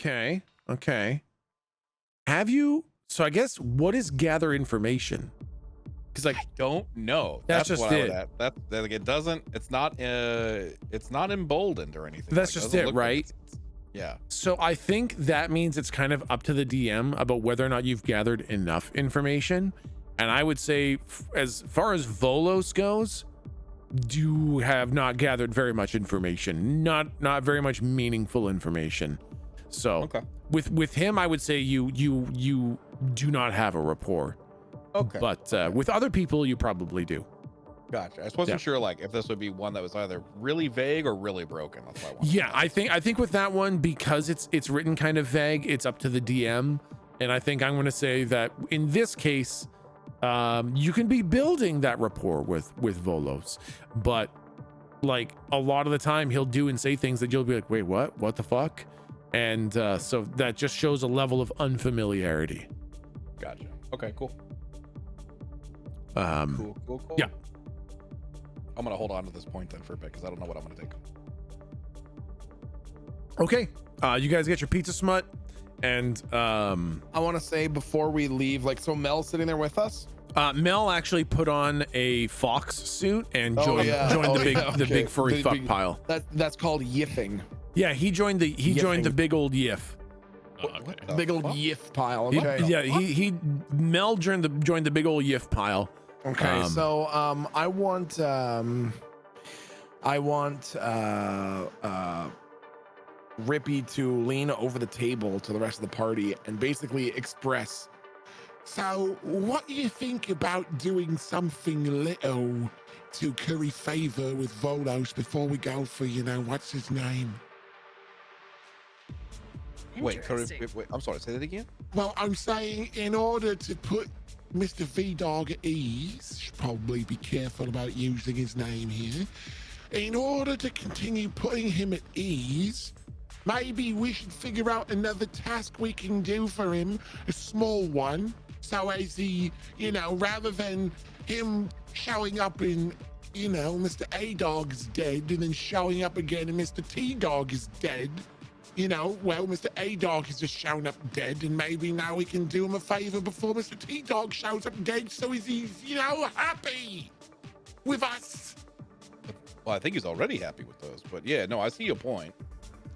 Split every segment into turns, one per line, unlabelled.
Okay. Have you? So I guess what is gather information? Because like
I don't know.
That's just
what
it.
I would add. That like, it doesn't. It's not emboldened or anything.
That's
like,
just it, right?
Yeah.
So I think that means it's kind of up to the DM about whether or not you've gathered enough information. And I would say, as far as Volos goes, you have not gathered very much information. Not very much meaningful information. So
Okay.
with him, I would say you do not have a rapport.
Okay.
But with other people, you probably do.
Gotcha. I just wasn't sure like if this would be one that was either really vague or really broken. That's why I wanted
Yeah,
to ask.
I think with that one, because it's written kind of vague, it's up to the DM. And I think I'm going to say that in this case, you can be building that rapport with Volos, but like a lot of the time he'll do and say things that you'll be like, wait, what the fuck? And so that just shows a level of unfamiliarity.
Gotcha. Okay, cool. Cool.
Yeah.
I'm gonna hold on to this point then for a bit because I don't know what I'm gonna take.
Okay. You guys get your pizza smut, and
I want to say before we leave, like, so Mel's sitting there with us.
Mel actually put on a fox suit and joined the big furry fuck pile.
That's called yiffing.
Yeah, he joined the big old yiff.
What the
Big old
fuck?
yiff pile. Okay.
Mel joined the big old yiff pile.
Okay, so I want Rippy to lean over the table to the rest of the party and basically express.
So, what do you think about doing something little to curry favor with Volos before we go for, what's his name?
Wait,
Interesting.
wait, I'm sorry. Say that again.
Well, I'm saying in order to put Mr. V-Dog at ease, should probably be careful about using his name here. In order to continue putting him at ease, maybe we should figure out another task we can do for him, a small one, so as he, rather than him showing up in, Mr. A-Dog is dead and then showing up again and Mr. T-Dog is dead. Mr. A-Dog has just shown up dead, and maybe now we can do him a favor before Mr. T-Dog shows up dead, so he's, happy with us.
Well, I think he's already happy with those, but yeah, no, I see your point.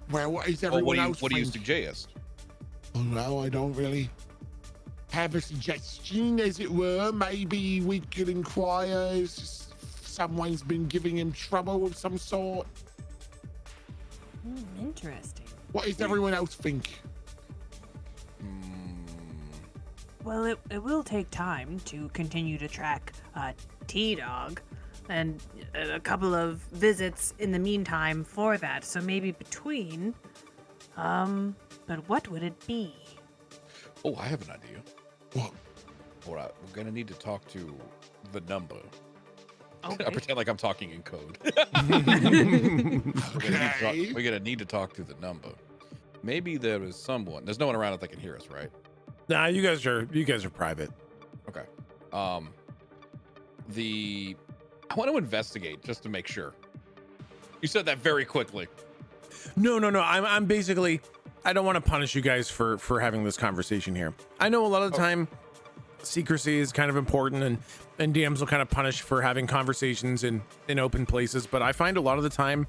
Well, what is
Well,
everyone else
what do you
think?
suggest?
Oh, no, I don't really have a suggestion, as it were. Maybe we could inquire if someone's been giving him trouble of some sort.
Interesting.
What does everyone else think?
Well, it will take time to continue to track T-Dog, and a couple of visits in the meantime for that. So maybe between, but what would it be?
Oh, I have an idea.
What?
All right, we're gonna need to talk to the number.
Okay.
I pretend like I'm talking in code.
Okay.
We're gonna need to talk to the number. Maybe there is someone. There's no one around that can hear us, right?
Nah, you guys are private.
Okay. I want to investigate just to make sure. You said that very quickly.
No. I'm basically, I don't want to punish you guys for having this conversation here. I know a lot of the time secrecy is kind of important, and DMs will kind of punish for having conversations in open places. But I find a lot of the time,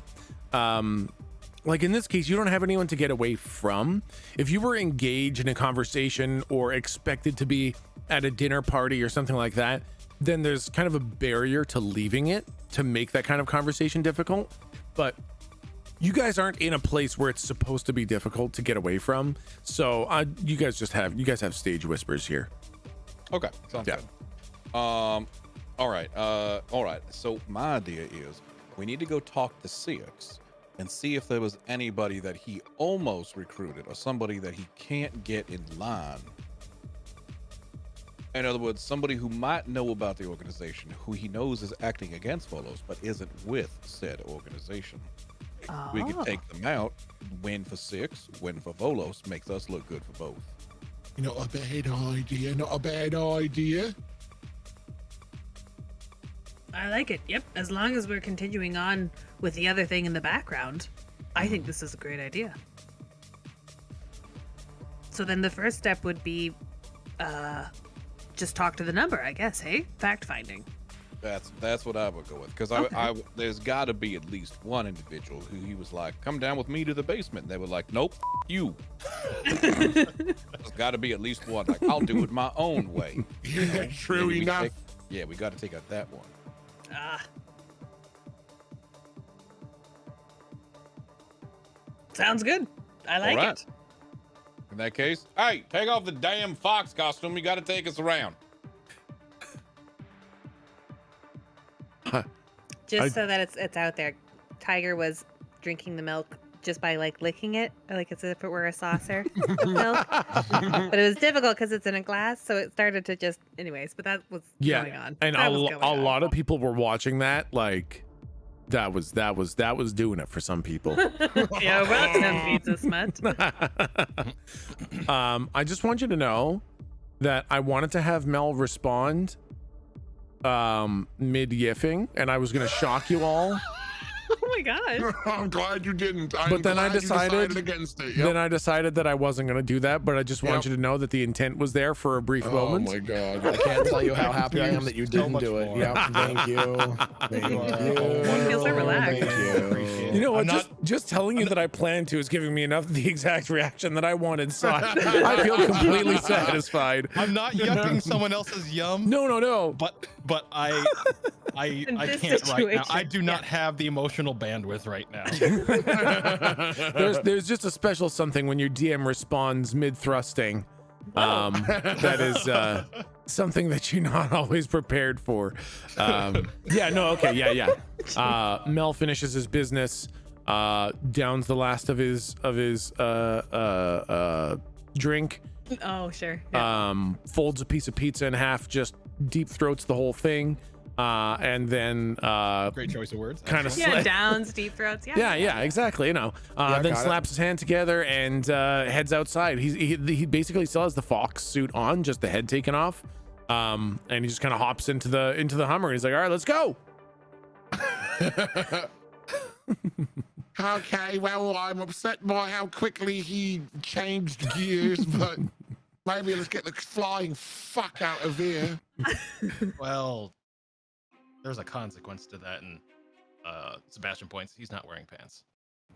like in this case, you don't have anyone to get away from. If you were engaged in a conversation or expected to be at a dinner party or something like that, then there's kind of a barrier to leaving it to make that kind of conversation difficult. But you guys aren't in a place where it's supposed to be difficult to get away from. So you guys have stage whispers here.
Okay, sounds good. All right. So my idea is we need to go talk to Six and see if there was anybody that he almost recruited or somebody that he can't get in line. In other words, somebody who might know about the organization, who he knows is acting against Volos, but isn't with said organization. We could take them out, win for Six, win for Volos, makes us look good for both.
Not a bad idea.
I like it. Yep. As long as we're continuing on with the other thing in the background, I think this is a great idea. So then the first step would be, just talk to the number, I guess. Hey, fact finding.
That's what I would go with, because there's got to be at least one individual who he was like, come down with me to the basement. And they were like, nope, you. There's got to be at least one. Like, I'll do it my own way.
Yeah, true enough.
We got to take out that one.
Sounds good. I like it.
In that case, hey, take off the damn fox costume. You got to take us around.
Just so that it's out there. Tiger was drinking the milk just by like licking it, like as if it were a saucer of milk. But it was difficult because it's in a glass, so it started to just, anyways. But that was going on.
And a lot of people were watching that, like that was doing it for some people.
Yeah, welcome, Pizza Smut.
I just want you to know that I wanted to have Mel respond mid yiffing, and I was gonna shock you all.
Oh my god.
I'm glad you didn't.
But then I decided
against it.
Then I decided that I wasn't gonna do that, but I just want you to know that the intent was there for a brief moment.
Oh my god.
I can't tell you how happy I am that you didn't do it. Yep. Thank you. Thank you.
Feel so relaxed.
Thank you.
You know what? Just telling you that I planned to is giving me enough the exact reaction that I wanted, so I feel completely satisfied.
I'm not yucking someone else's yum.
No.
But I can't right now. I do not have the emotional bandwidth right now.
There's just a special something when your DM responds mid thrusting. That is something that you're not always prepared for. Mel finishes his business, downs the last of his drink.
Oh, sure.
Folds a piece of pizza in half, just deep throats the whole thing, and then
Great choice of words.
kind of
Downs, deep throats.
yeah, exactly. You know, then slaps his hand together and heads outside. He basically still has the fox suit on, just the head taken off, and he just kind of hops into the Hummer. He's like, all right, let's go.
Okay, well, I'm upset by how quickly he changed gears, but maybe let's get the flying fuck out of here.
Well, there's a consequence to that, and Sebastian points. He's not wearing pants.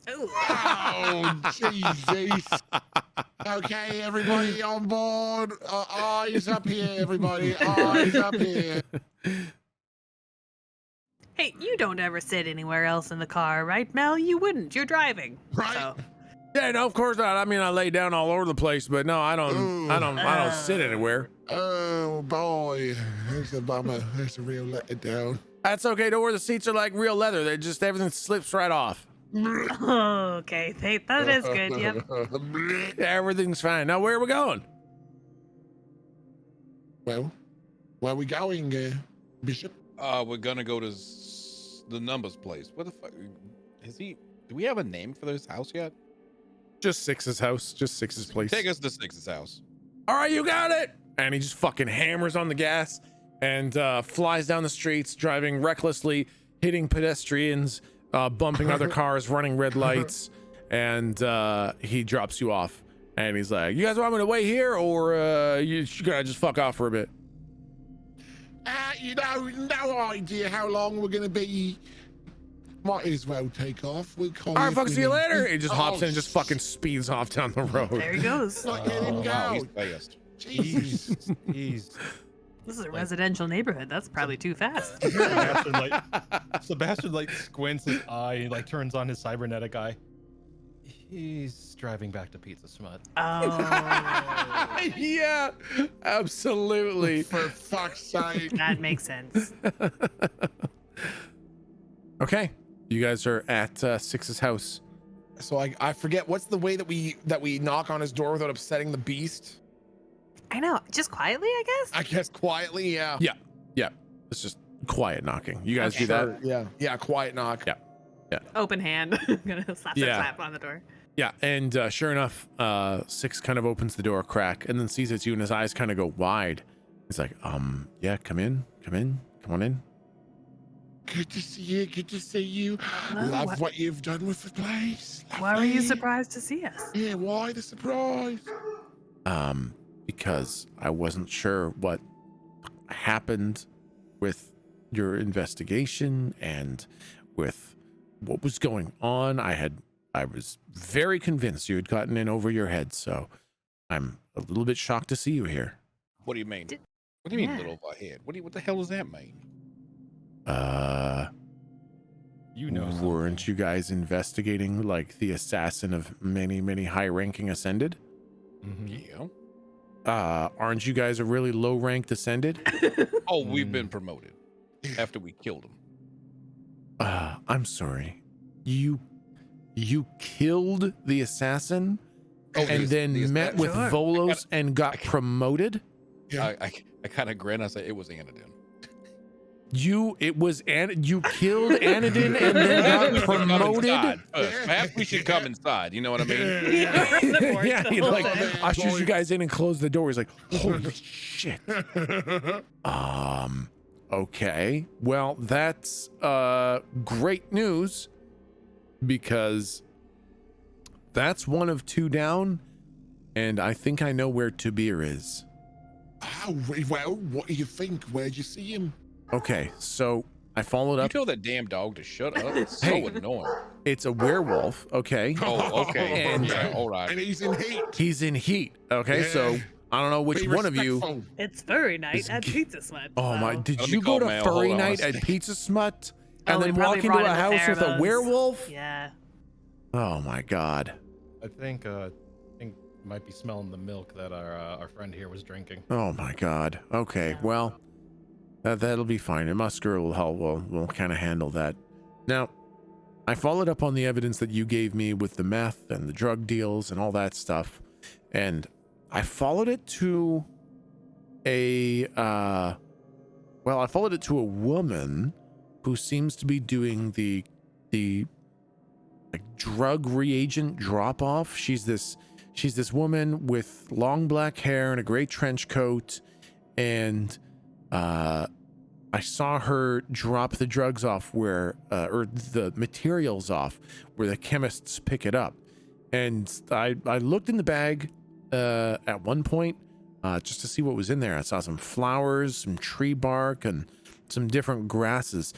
Oh, Jesus. Okay, everybody on board. Eyes up here, everybody. Eyes up here.
Hey, you don't ever sit anywhere else in the car, right, Mel? You wouldn't. You're driving.
Right.
So.
Yeah, no, of course not. I mean, I lay down all over the place, but no, I don't sit anywhere.
Oh, boy. That's a bummer. That's a real letdown.
That's okay. Don't worry. The seats are like real leather. Everything slips right off.
Okay, that is good. Yep.
Yeah, everything's fine. Now, where are we going?
Well, where are we going, Bishop?
We're gonna go to the numbers place. What the fuck is he? Do we have a name for this house yet?
Just Six's house. Just Six's place.
Take us to Six's house.
All right, you got it. And he just fucking hammers on the gas and flies down the streets, driving recklessly, hitting pedestrians, bumping other cars, running red lights, and he drops you off. And he's like, "You guys want me to wait here, or you gotta just fuck off for a bit?"
No idea how long we're gonna be. Might as well take off. We'll call
All right, fuck, see you later. He just hops in and just fucking speeds off down the road.
There he goes.
Let him go.
Wow, he's fast.
Jesus.
This is a residential neighborhood. That's probably too fast.
Sebastian squints his eye and turns on his cybernetic eye. He's driving back to Pizza Smut.
Oh.
Yeah, absolutely.
For fuck's sake.
That makes sense.
Okay, you guys are at Six's house.
So I forget, what's the way that we knock on his door without upsetting the beast?
I know. Just quietly, I guess?
I guess quietly, yeah.
Yeah. It's just quiet knocking. You guys do that?
Yeah, quiet knock.
Yeah.
Open hand. Gonna slap on the door.
Yeah, and sure enough, Six kind of opens the door a crack and then sees it's you, and his eyes kind of go wide. He's like, yeah, come on in.
Good to see you. Good to see you. Love what you've done with the place.
Why were you surprised to see us?
Yeah, why the surprise?
because I wasn't sure what happened with your investigation and with what was going on. I was very convinced you had gotten in over your head, so I'm a little bit shocked to see you here.
What do you mean?
Did-
What do you mean,
yeah.
little over head? What the hell does that mean?
You know something.
Weren't you guys investigating like the assassin of many high-ranking Ascended?
Mhm.
Yeah.
Aren't you guys a really low-ranked Ascended?
Oh, we've been promoted after we killed him.
I'm sorry. You killed the assassin and then met with
Sure.
Volos and got promoted?
Yeah.
I kind of grin. I say it was Anadin.
You killed Anadin and then got promoted?
Perhaps we should come inside. You know what I mean?
Yeah, he like
time.
ushers you guys in and closes the door. He's like, holy shit. Okay. Well, that's great news because that's one of two down, and I think I know where Tabir is.
Oh, well, what do you think? Where'd you see him?
Okay, so I followed
You
up.
tell that damn dog to shut up. It's so
Hey.
annoying.
It's a werewolf, okay?
Oh, okay.
And-
Yeah, all right.
And he's in heat.
He's in heat, okay? So
Yeah.
I don't know which
Be
one of you.
respectful.
It's furry night at Pizza Smut.
Oh my!
so-
Did
Let me
you go
call
to
Mel.
furry
Hold on
night
one
at
second.
Pizza Smut
Oh,
and
we
then
probably
walk into
brought
a
in the
house with a
pheromones.
werewolf?
Yeah.
Oh my God!
I think you might be smelling the milk that our friend here was drinking.
Oh my God! Okay,
Yeah.
well, that'll be fine. And Musker will help. We'll kind of handle that. Now, I followed up on the evidence that you gave me with the meth and the drug deals and all that stuff, and I followed it to a woman who seems to be doing the like drug reagent drop off. She's this woman with long black hair and a gray trench coat, and I saw her drop the drugs off or the materials off where the chemists pick it up. And I looked in the bag at one point just to see what was in there. I saw some flowers, some tree bark, and some different grasses.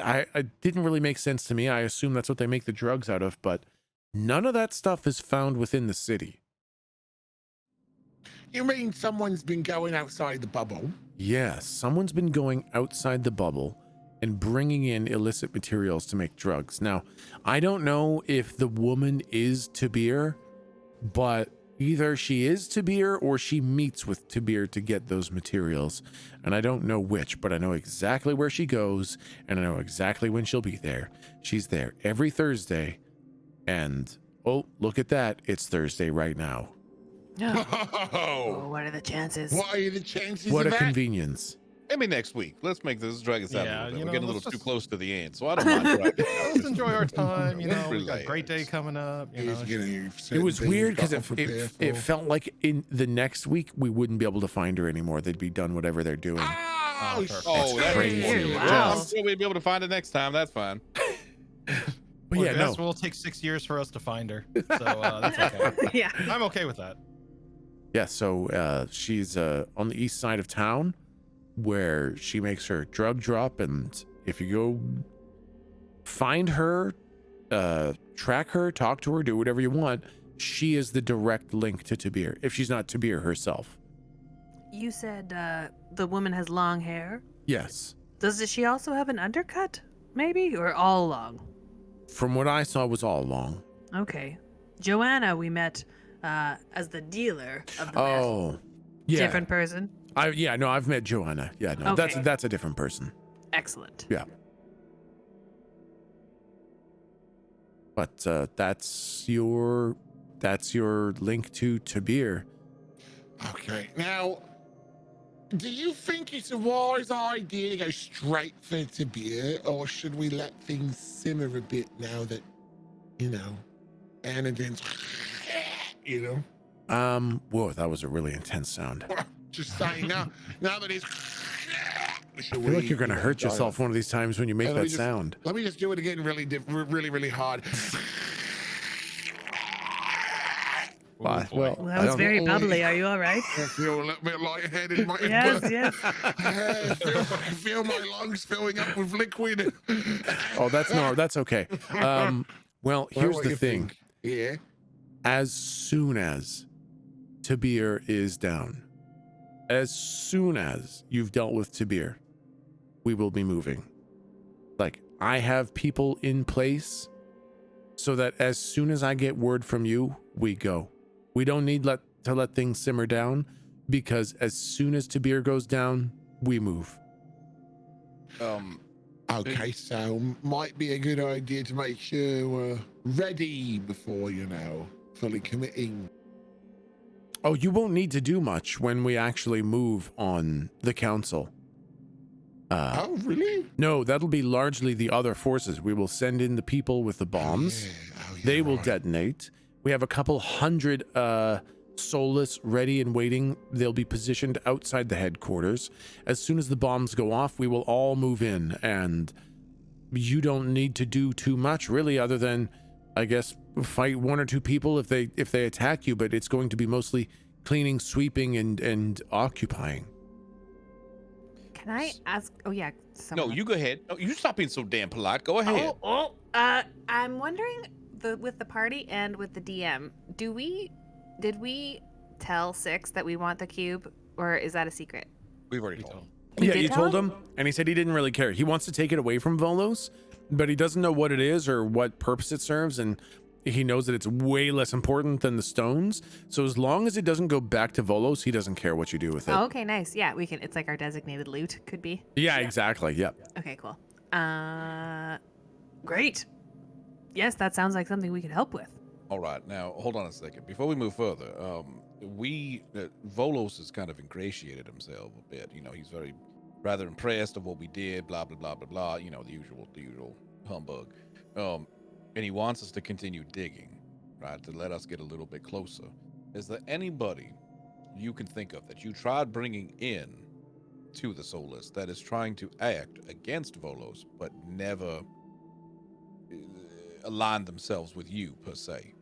I didn't really make sense to me. I assume that's what they make the drugs out of, but none of that stuff is found within the city.
You mean someone's been going outside the bubble?
Yes, someone's been going outside the bubble and bringing in illicit materials to make drugs. Now, I don't know if the woman is Tabir, but either she is Tabir or she meets with Tabir to get those materials. And I don't know which, but I know exactly where she goes and I know exactly when she'll be there. She's there every Thursday. And, oh, look at that. It's Thursday right now.
Oh,
Oh,
what are the chances?
what are the chances
What
of
a
that?
convenience.
Maybe next week. Let's make this drag us out
Yeah,
a little bit.
you
We're
know,
getting a little
let's
too
just-
close to the end, so I don't mind dragging it out.
Let's enjoy our time. You know,
Let's
we've got a great day
relax.
coming up. You know,
It was weird because it felt like in the next week we wouldn't be able to find her anymore. They'd be done whatever they're doing.
Oh,
perfect.
Oh, that's
crazy.
crazy.
Wow.
I'm sure we'll be able to find it next time. That's fine.
But
well,
yeah,
guess
no.
will take 6 years for us to find her. So that's okay.
Yeah.
I'm okay with that.
Yeah, so she's on the east side of town where she makes her drug drop, and if you go find her, track her, talk to her, do whatever you want, she is the direct link to Tabir, if she's not Tabir herself.
You said the woman has long hair.
Yes.
Does she also have an undercut? Maybe? Or all long?
From what I saw, was all along.
Okay. Joanna, we met as the dealer of the meth.
Oh, yeah.
Different person?
I've met Joanna. Yeah, no,
Okay.
that's a different person.
Excellent.
Yeah. But that's your link to Tabir.
Okay, now, do you think it's a wise idea to go straight for Tabir, or should we let things simmer a bit now that, Anadin's,
Whoa, that was a really intense sound.
just saying now that he's.
I feel like you're gonna hurt yourself one of these times when you make
Let me
that
just-
sound.
Let me just do it again really hard.
boy.
Well,
Well, that was very bubbly. Are you all right?
I feel a little bit lightheaded.
Yes, yes.
I feel my lungs filling up with liquid.
Oh, that's okay. Well, here's
what
the
you
thing.
think? Yeah.
As soon as Tabir is down, as soon as you've dealt with Tabir, we will be moving. Like, I have people in place so that as soon as I get word from you, we go. We don't need to let things simmer down, because as soon as Tabir goes down, we move.
Okay, so might be a good idea to make sure we're ready before, fully committing.
Oh, you won't need to do much when we actually move on the council.
Oh, really?
No, that'll be largely the other forces. We will send in the people with the bombs. They will detonate. We have a couple hundred soulless ready and waiting. They'll be positioned outside the headquarters. As soon as the bombs go off, we will all move in, and you don't need to do too much really, other than, I guess, fight one or two people if they attack you, but it's going to be mostly cleaning, sweeping, and occupying.
Can I ask? Oh yeah.
No, you go ahead. No, you stop being so damn polite. Go ahead.
I'm wondering with the party and with the DM, did we tell Six that we want the cube, or is that a secret?
We've already told him.
Yeah,
did
you
tell
told
him?
him, and he said he didn't really care. He wants to take it away from Volos, but he doesn't know what it is or what purpose it serves, and he knows that it's way less important than the stones. So as long as it doesn't go back to Volos, he doesn't care what you do with it.
Oh, okay, nice. Yeah, we can. It's like our designated loot. Could be.
Yeah, exactly. Yep.
Okay, cool.
Great. Yes, that sounds like something we could help with.
All right, now hold on a second. Before we move further, Volos has kind of ingratiated himself a bit. He's very rather impressed of what we did. Blah blah blah blah blah. The usual humbug. And he wants us to continue digging, right? To let us get a little bit closer. Is there anybody you can think of that you tried bringing in to the Soulless that is trying to act against Volos, but never align themselves with you per se?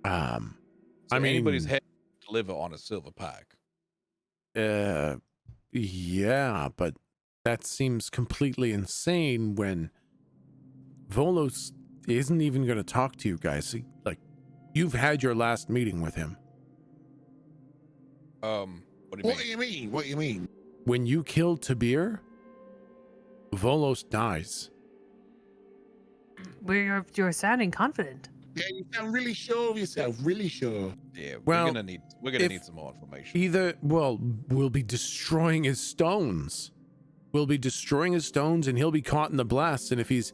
I mean,
anybody's head to deliver on a silver pack.
Yeah, but that seems completely insane when Volos isn't even going to talk to you guys. Like, you've had your last meeting with him.
What do you mean?
What do you mean?
When you killed Tabir, Volos dies.
You're sounding confident.
Yeah, you sound really sure of yourself. Really sure.
Yeah,
Well,
we're gonna need some more information.
We'll be destroying his stones. We'll be destroying his stones, and he'll be caught in the blast. And if he's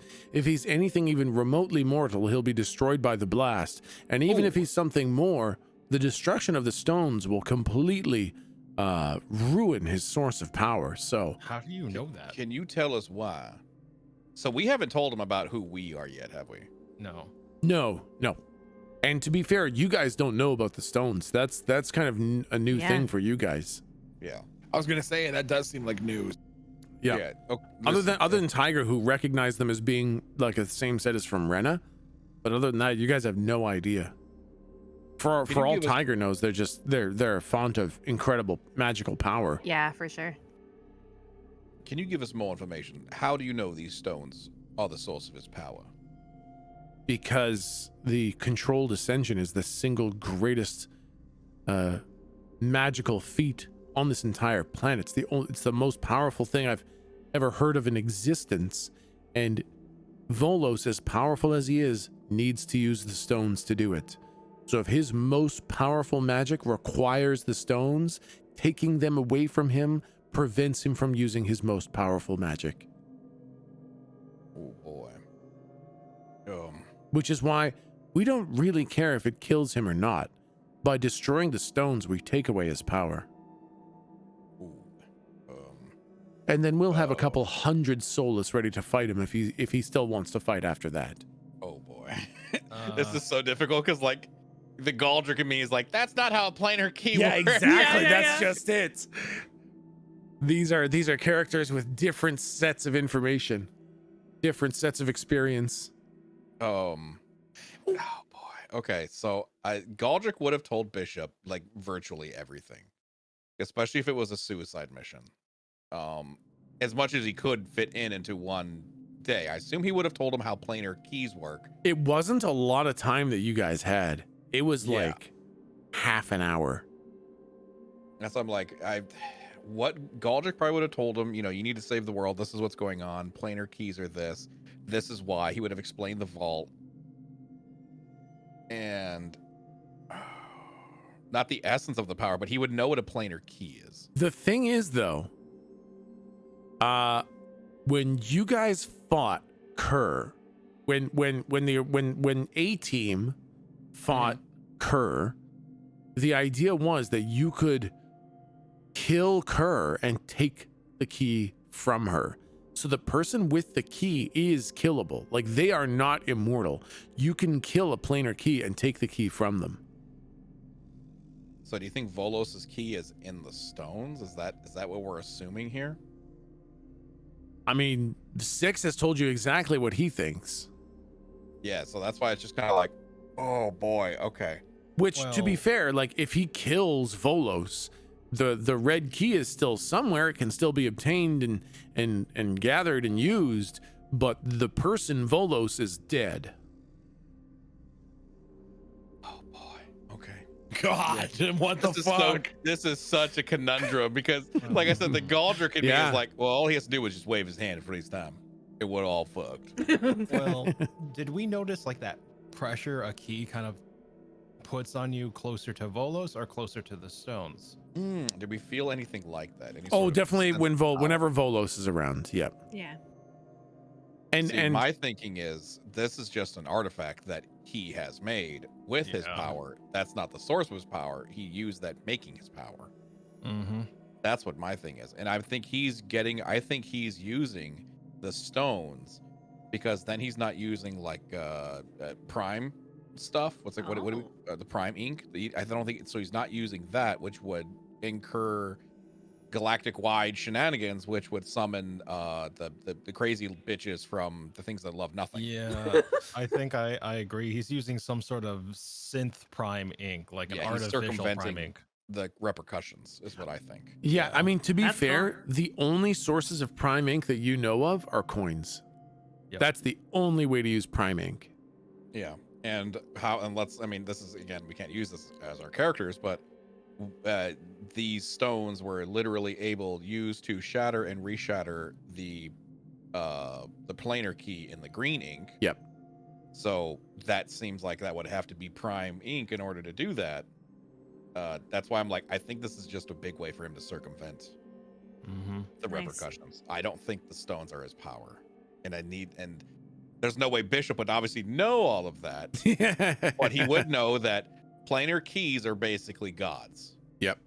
anything even remotely mortal, he'll be destroyed by the blast. And even if he's something more, the destruction of the stones will completely ruin his source of power. So
How do you know that?
Can you tell us why? So we haven't told him about who we are yet, have we?
No.
no. And to be fair, you guys don't know about the stones. That's kind of a new thing for you guys.
Yeah.
I was gonna say that does seem like news.
Yeah.
Okay,
Other than Tiger, who recognized them as being like the same set as from Rena, but other than that, you guys have no idea. For all Tiger knows, they're a font of incredible magical power.
Yeah, for sure.
Can you give us more information? How do you know these stones are the source of his power?
Because the controlled ascension is the single greatest magical feat on this entire planet. It's the most powerful thing I've ever heard of in existence, and Volos, as powerful as he is, needs to use the stones to do it. So if his most powerful magic requires the stones, taking them away from him prevents him from using his most powerful magic.
Oh boy.
Which is why we don't really care if it kills him or not. By destroying the stones, we take away his power. And then we'll have a couple hundred soulless ready to fight him if he still wants to fight after that.
Oh boy. This is so difficult because like the Galdrick in me is like, that's not how a planar key works.
Exactly. That's just it. These are characters with different sets of information, different sets of experience.
Oh boy. Okay. So Galdrick would have told Bishop like virtually everything, especially if it was a suicide mission. As much as he could fit into one day. I assume he would have told him how planar keys work.
It wasn't a lot of time that you guys had. It was
Yeah.
like half an hour.
That's why I'm like, what Galdrick probably would have told him, you need to save the world. This is what's going on. Planar keys are this. This is why. He would have explained the vault. And not the essence of the power, but he would know what a planar key is.
The thing is, though, when you guys fought Kerr, when A team fought Kerr, the idea was that you could kill Kerr and take the key from her. So the person with the key is killable. Like, they are not immortal. You can kill a planar key and take the key from them.
So do you think Volos's key is in the stones? Is that what we're assuming here?
I mean, Six has told you exactly what he thinks.
Yeah, so that's why it's just kind of like, oh boy, okay.
Which, to be
Well-
fair, like, if he kills Volos, the red key is still somewhere. It can still be obtained and gathered and used, but the person Volos is dead.
Oh boy, okay.
God, what the
This is
fuck?
this is such a conundrum because, like I said, the Galdrick in me
Yeah.
is like, well, all he has to do is just wave his hand and freeze time. It would all fucked.
Well, did we notice like that pressure a key kind of puts on you closer to Volos or closer to the stones?
Did we feel anything like that? Any
Oh,
sort of
definitely
sense
when
of power?
whenever Volos is around. Yep.
Yeah.
And
See,
and
my thinking is this is just an artifact that he has made with his
Yeah.
power. That's not the source of his power. He used that making his power.
Mm-hmm.
That's what my thing is. And I think he's using the stones because then he's not using like prime stuff. What's like the prime ink? I don't think so. He's not using that, which would incur galactic wide shenanigans, which would summon the crazy bitches from the things that love nothing.
Yeah, I think I agree. He's using some sort of synth prime ink, like
Yeah,
an
he's
artificial prime
circumventing
ink.
the repercussions is what I think.
yeah, I mean, to be
That's
fair, the only sources of prime ink that you know of are coins.
Yep.
That's the only way to use prime ink.
Yeah. And this is, again, we can't use this as our characters, but these stones were literally used to shatter and reshatter the planar key in the green ink.
Yep.
So that seems like that would have to be prime ink in order to do that. That's why I'm like, I think this is just a big way for him to circumvent
Mm-hmm.
the
Nice.
repercussions. I don't think the stones are his power. And there's no way Bishop would obviously know all of that. But he would know that planar keys are basically gods.
Yep.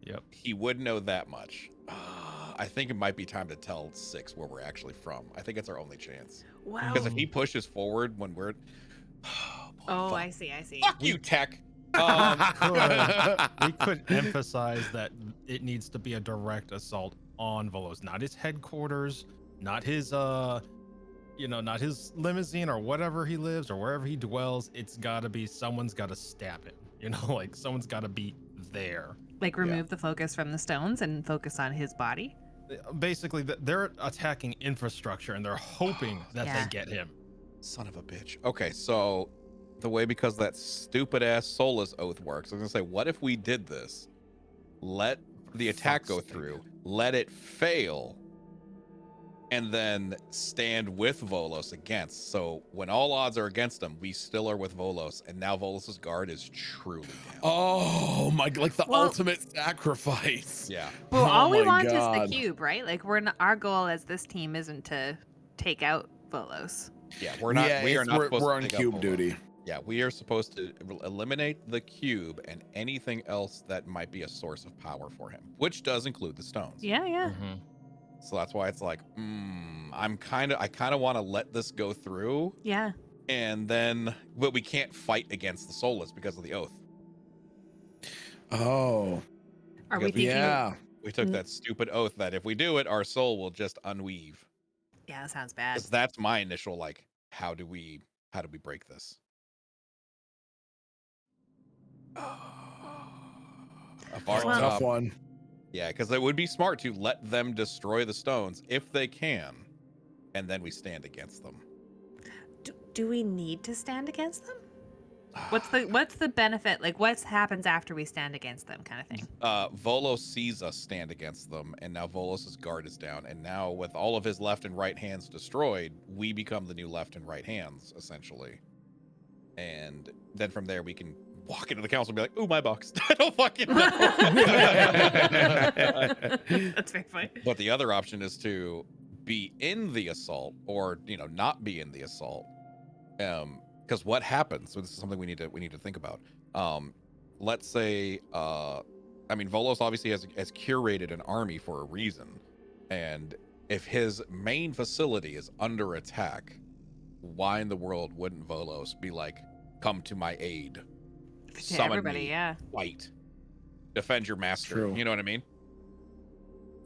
Yep.
He would know that much. I think it might be time to tell Six where we're actually from. I think it's our only chance.
Wow.
Because if he pushes forward when we're...
Oh,
fuck.
I see. I see.
Fuck you, Tech!
We could emphasize that it needs to be a direct assault on Volos, not his headquarters, not his not his limousine or whatever he lives or wherever he dwells. It's got to be someone's got to stab him. Like someone's got to be there.
Like remove the focus from the stones and focus on his body.
Basically, they're attacking infrastructure and they're hoping that
Yeah.
they get him.
Son of a bitch. Okay, so the way, because that stupid ass soulless oath works, I was gonna say, what if we did this? Let the attack go
fuck's sake.
through, let it fail, and then stand with Volos against. So when all odds are against him, we still are with Volos, and now Volos's guard is truly down.
Oh my, like the
Well-
ultimate sacrifice.
Yeah.
Well,
Oh
all we
my
want
God.
is the cube, right? Like our goal as this team isn't to take out Volos.
Yeah, we are not supposed
we're
to
on
take out
cube
Volos.
duty.
Yeah, we are supposed to eliminate the cube and anything else that might be a source of power for him, which does include the stones.
Yeah, yeah.
Mhm.
So that's why it's like, I kind of want to let this go through,
Yeah.
and then, but we can't fight against the soulless because of the oath.
Oh,
Are we
Because
thinking?
yeah.
We took
Mm.
that stupid oath that if we do it, our soul will just unweave.
Yeah, that sounds bad.
'Cause that's my initial like, how do we break this? Far
Well-
Tough one.
Yeah, because it would be smart to let them destroy the stones if they can, and then we stand against them.
Do we need to stand against them?
What's the benefit? Like, what happens after we stand against them, kind of thing?
Volos sees us stand against them, and now Volos's guard is down. And now, with all of his left and right hands destroyed, we become the new left and right hands, essentially. And then from there, we can walk into the council and be like, "Ooh, my box." I don't fucking know.
That's very funny.
But the other option is to be in the assault, or not be in the assault. Because what happens? So this is something we need to think about. Let's say, Volos obviously has curated an army for a reason, and if his main facility is under attack, why in the world wouldn't Volos be like, "Come to my aid,
To
summon
everybody,
me,
yeah.
fight, defend your master"?
True.
You know what I mean?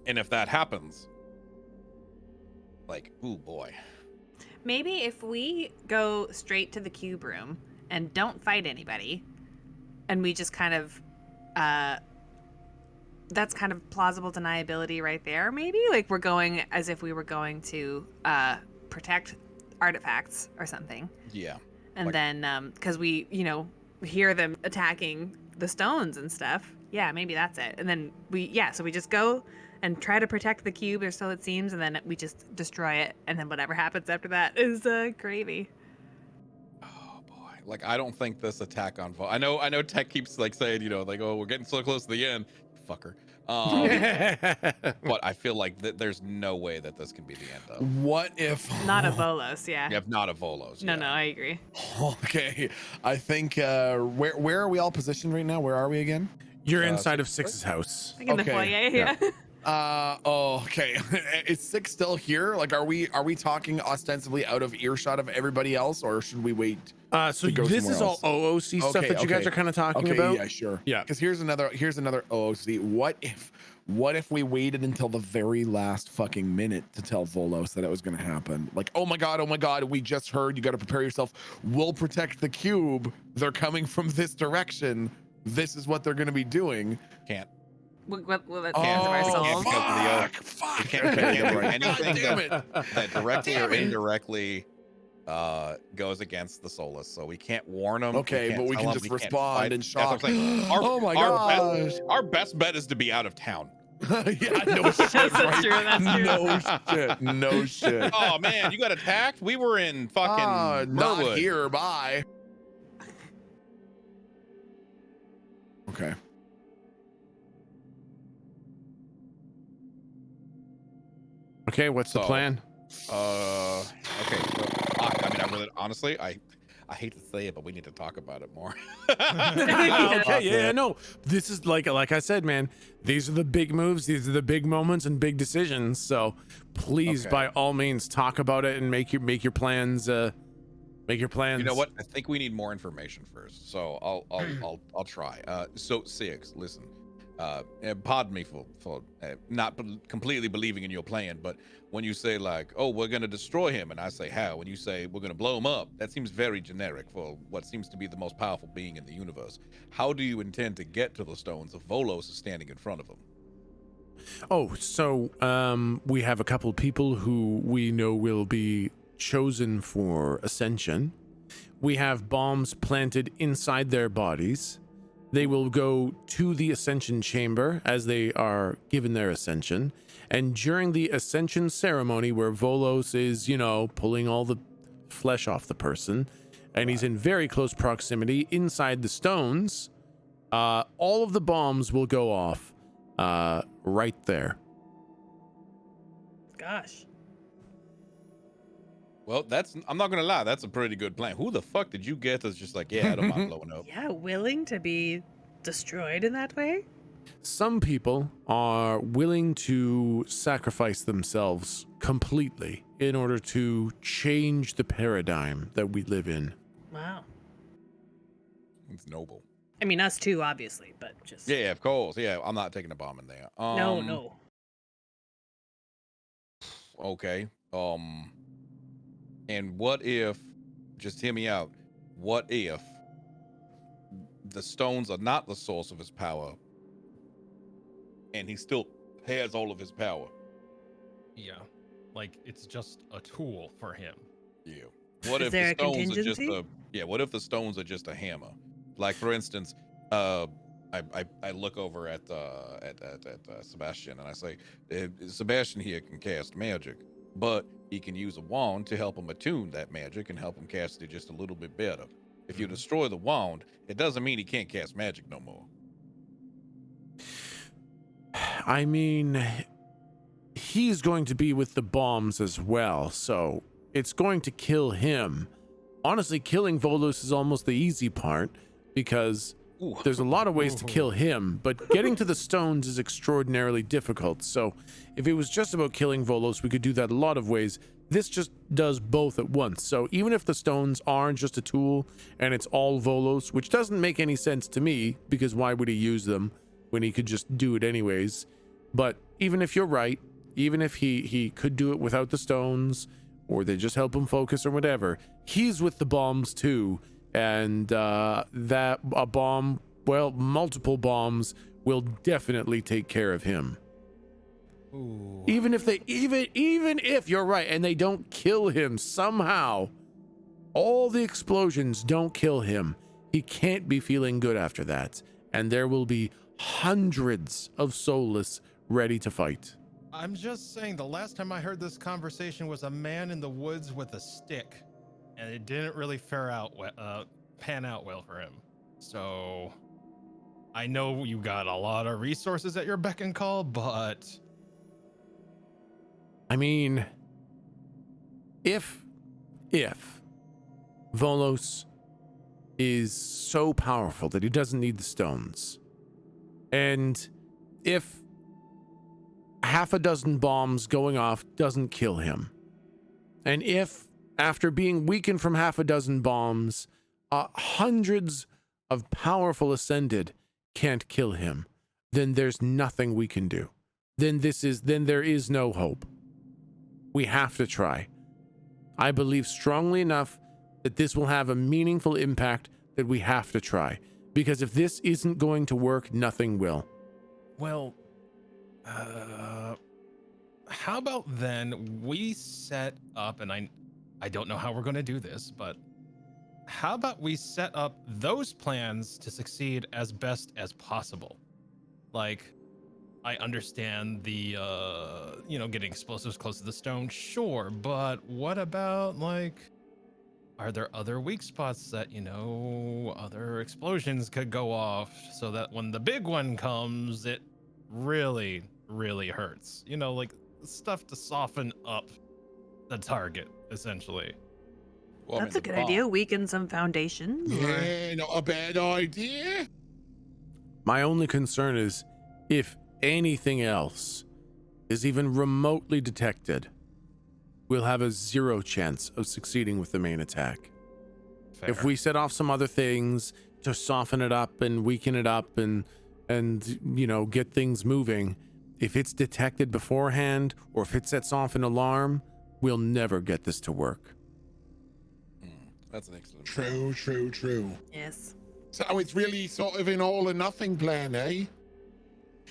And if that happens, like, ooh boy.
Maybe if we go straight to the cube room and don't fight anybody, and we just kind of, that's kind of plausible deniability right there. Maybe like we're going as if we were going to protect artifacts or something,
Yeah.
and
Like-
then because we hear them attacking the stones and stuff. Yeah, maybe that's it. And then so we just go and try to protect the cube, or so it seems, and then we just destroy it, and then whatever happens after that is gravy.
Oh boy. Like, I don't think this attack on I know Tech keeps like saying, like, "Oh, we're getting so close to the end." Fucker. But I feel like there's no way that this can be the end of.
What if
Not a Volos, yeah.
You have not a Volos.
No,
yeah.
no, I agree.
Okay, I think where are we all positioned right now? Where are we again?
You're inside of Six's house.
Like in the
Okay,
foyer, yeah.
Okay. Is Six still here? Like, are we talking ostensibly out of earshot of everybody else, or should we wait?
So
to go
this
somewhere
is all
else?
OOC stuff
Okay,
that you guys
okay.
are kind of talking
Okay,
about.
yeah, sure.
Yeah.
Because here's another OOC. What if we waited until the very last fucking minute to tell Volos that it was going to happen? Like, oh my god, we just heard. You got to prepare yourself. We'll protect the cube. They're coming from this direction. This is what they're going to be doing.
Can't.
Well, that's the ends of our
Oh,
souls.
because of the oath.
Fuck.
We can't do
right.
anything
God damn it.
that directly or
Damn it.
indirectly goes against the Soulless. So we can't warn them.
Okay, but we can just respond in shock. Oh my gosh.
Our best bet is to be out of town.
Yeah, no shit.
That's
right?
true, that's true.
No shit. No shit.
Oh man, you got attacked? We were in fucking
not
Merwood.
here. Bye. Okay.
Okay, what's the
So-
plan?
Okay. So, I really, honestly, I hate to say it, but we need to talk about it more.
Okay, yeah, no. This is like I said, man. These are the big moves. These are the big moments and big decisions. So please,
Okay.
by all means, talk about it and make your plans. Make your plans.
You know what? I think we need more information first. So I'll try. So Six, listen. Pardon me for not completely believing in your plan, but when you say like, "Oh, we're gonna destroy him," and I say how, when you say we're gonna blow him up, that seems very generic for what seems to be the most powerful being in the universe. How do you intend to get to the stones if Volos is standing in front of him?
Oh, so we have a couple people who we know will be chosen for ascension. We have bombs planted inside their bodies. They will go to the ascension chamber as they are given their ascension. And during the ascension ceremony, where Volos is, pulling all the flesh off the person, and he's in very close proximity inside the stones, all of the bombs will go off right there.
Gosh.
Well, I'm not gonna lie, that's a pretty good plan. Who the fuck did you get that's just like, yeah, I don't mind blowing up?
Yeah, willing to be destroyed in that way?
Some people are willing to sacrifice themselves completely in order to change the paradigm that we live in.
Wow.
It's noble.
I mean, us too, obviously, but just
Yeah, of course. Yeah, I'm not taking a bomb in there.
no.
Okay. And what if, just hear me out, what if the stones are not the source of his power, and he still has all of his power.
Yeah, like it's just a tool for him.
Yeah. What
Is
if
there
the
a
stones are just
contingency?
what if the stones are just a hammer? Like for instance, I look over at Sebastian and I say, Sebastian here can cast magic, but he can use a wand to help him attune that magic and help him cast it just a little bit better. If you destroy the wand, it doesn't mean he can't cast magic no more.
I mean, he's going to be with the bombs as well, so it's going to kill him. Honestly, killing Volos is almost the easy part because there's a lot of ways to kill him, but getting to the stones is extraordinarily difficult. So if it was just about killing Volos, we could do that a lot of ways. This just does both at once. So even if the stones aren't just a tool and it's all Volos, which doesn't make any sense to me, because why would he use them when he could just do it anyways? But even if you're right, even if he could do it without the stones, or they just help him focus or whatever, he's with the bombs too. And that a bomb, well, multiple bombs will definitely take care of him.
Ooh.
Even if you're right and they don't kill him somehow, all the explosions don't kill him, he can't be feeling good after that, and there will be hundreds of soulless ready to fight.
I'm just saying, the last time I heard this conversation was a man in the woods with a stick, and it didn't really pan out well for him. So I know you got a lot of resources at your beck and call, but
I mean, if Volos is so powerful that he doesn't need the stones, and if half a dozen bombs going off doesn't kill him, and if after being weakened from half a dozen bombs, hundreds of powerful ascended can't kill him, then there's nothing we can do. Then there is no hope. We have to try. I believe strongly enough that this will have a meaningful impact that we have to try. Because if this isn't going to work, nothing will.
well, how about then we set up, and I don't know how we're going to do this, but how about we set up those plans to succeed as best as possible? Like, I understand the getting explosives close to the stone, sure, but what about, like, are there other weak spots that other explosions could go off so that when the big one comes, it really hurts, like stuff to soften up the target, essentially.
Well,
That's a good idea. Weaken some foundations.
Yeah, not a bad idea.
My only concern is if anything else is even remotely detected, we'll have a 0 chance of succeeding with the main attack.
Fair.
If we set off some other things to soften it up and weaken it up and get things moving, if it's detected beforehand or if it sets off an alarm, we'll never get this to work.
That's an excellent.
True.
Yes.
So it's really sort of an all or nothing plan, eh?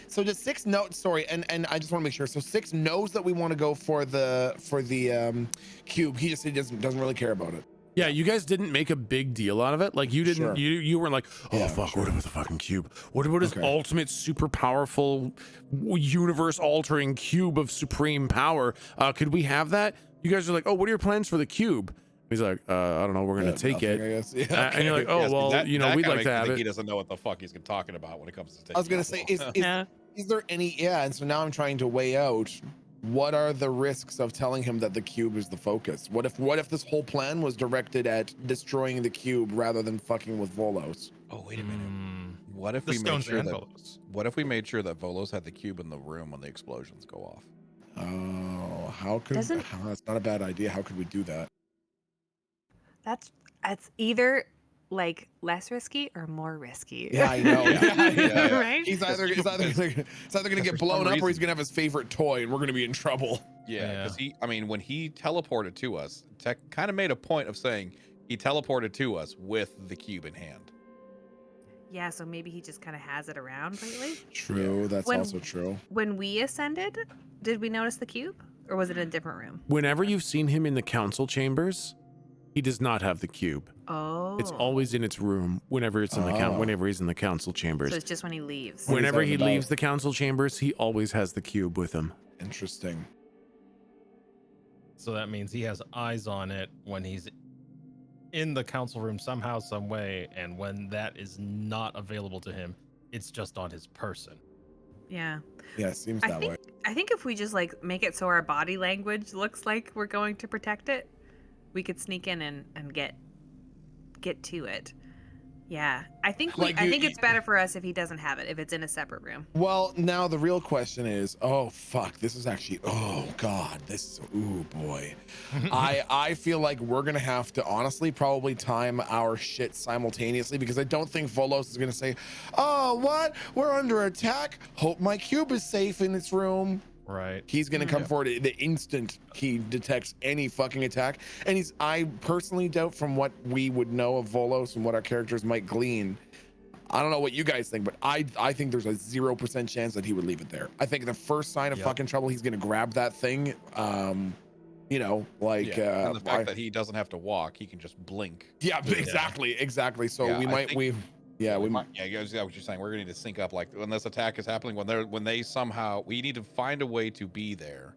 So does Six know? Sorry, and I just want to make sure. So Six knows that we want to go for the cube. He doesn't really care about it.
Yeah, you guys didn't make a big deal out of it. Like you didn't,
Sure.
you weren't like, oh
Yeah,
fuck,
sure.
what about the fucking cube? What about his
Okay.
ultimate super powerful, universe altering cube of supreme power? Could we have that? You guys are like, oh, what are your plans for the cube? He's like, I don't know, we're gonna take
nothing,
it.
I guess. Yeah,
And you're like, oh
Yes,
well,
that
we'd
kinda
like
makes
to
me
have
think
it.
He doesn't know what the fuck he's talking about when it comes to taking.
I was gonna say,
Yeah.
is there any? Yeah, and so now I'm trying to weigh out what are the risks of telling him that the cube is the focus. What if this whole plan was directed at destroying the cube rather than fucking with Volos?
Oh wait a minute. What if
The
we made
stones
sure
and
that?
Volos.
What if we made sure that Volos had the cube in the room when the explosions go off?
Oh, how could?
Doesn't-
That's not a bad idea. How could we do that?
That's either like less risky or more risky.
Yeah, I know.
Yeah.
Right?
He's either gonna get
for
blown
some
up or he's
reason-
gonna have his favorite toy, and we're gonna be in trouble.
Yeah, because when he teleported to us, Tech kind of made a point of saying he teleported to us with the cube in hand.
Yeah, so maybe he just kind of has it around lately.
True, that's
When-
also true.
When we ascended, did we notice the cube, or was it in a different room?
Whenever you've seen him in the council chambers, he does not have the cube.
Oh,
It's always in its room whenever it's in the
Oh.
whenever he's in the council chambers.
So it's just when he leaves.
When he's
Whenever
out and
he
about.
leaves the council chambers, he always has the cube with him.
Interesting.
So that means he has eyes on it when he's in the council room somehow, some way, and when that is not available to him, it's just on his person.
Yeah.
Yeah, it seems
I
that
think
way.
I think if we just like make it so our body language looks like we're going to protect it, we could sneak in and get to it. Yeah. I think
Like
I
you-
think it's better for us if he doesn't have it, if it's in a separate room.
Well, now the real question is, oh fuck, this is actually, oh god, this is, ooh boy. I feel like we're gonna have to honestly probably time our shit simultaneously, because I don't think Volos is gonna say, oh what, we're under attack, hope my cube is safe in its room.
Right.
He's gonna come
Yeah.
forward the instant he detects any fucking attack. And I personally doubt, from what we would know of Volos and what our characters might glean, I don't know what you guys think, but I think there's a 0% chance that he would leave it there. I think the first sign of
Yep.
fucking trouble, he's gonna grab that thing. You know, like
Yeah, and the fact that he doesn't have to walk, he can just blink.
yeah, exactly. So
Yeah,
we
I
might
think-
we might
Yeah, you guys got what you're saying. We're gonna need to sync up. Like when this attack is happening, when they somehow, we need to find a way to be there.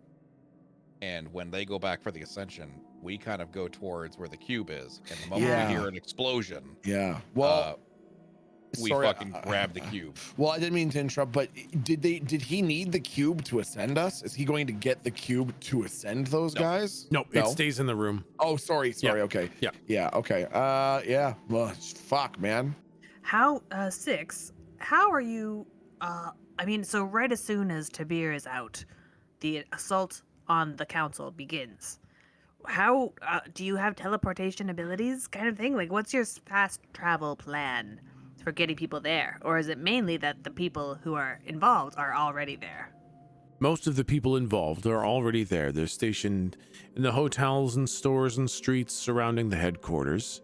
And when they go back for the ascension, we kind of go towards where the cube is. And the moment
Yeah.
we hear an explosion,
well
we
sorry,
fucking grab the cube.
well, I didn't mean to interrupt, but did he need the cube to ascend us? Is he going to get the cube to ascend those
No.
guys?
No, it stays in the room.
Oh, sorry. Okay.
Yeah.
Okay. Yeah. Well, fuck, man.
How, Six, how are you, I mean, so right as soon as Tabir is out, the assault on the council begins. How, do you have teleportation abilities kind of thing? Like, what's your fast travel plan for getting people there? Or is it mainly that the people who are involved are already there?
Most of the people involved are already there. They're stationed in the hotels and stores and streets surrounding the headquarters.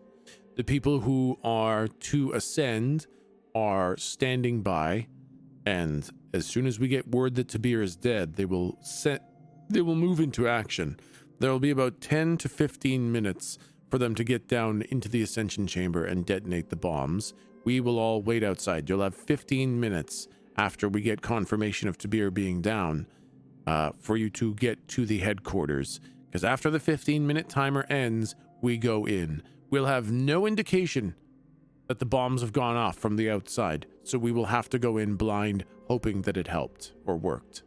The people who are to ascend are standing by, and as soon as we get word that Tabir is dead, they will move into action. There will be about 10 to 15 minutes for them to get down into the ascension chamber and detonate the bombs. We will all wait outside. You'll have 15 minutes after we get confirmation of Tabir being down for you to get to the headquarters, because after the 15-minute timer ends, we go in. We'll have no indication that the bombs have gone off from the outside, so we will have to go in blind, hoping that it helped or worked.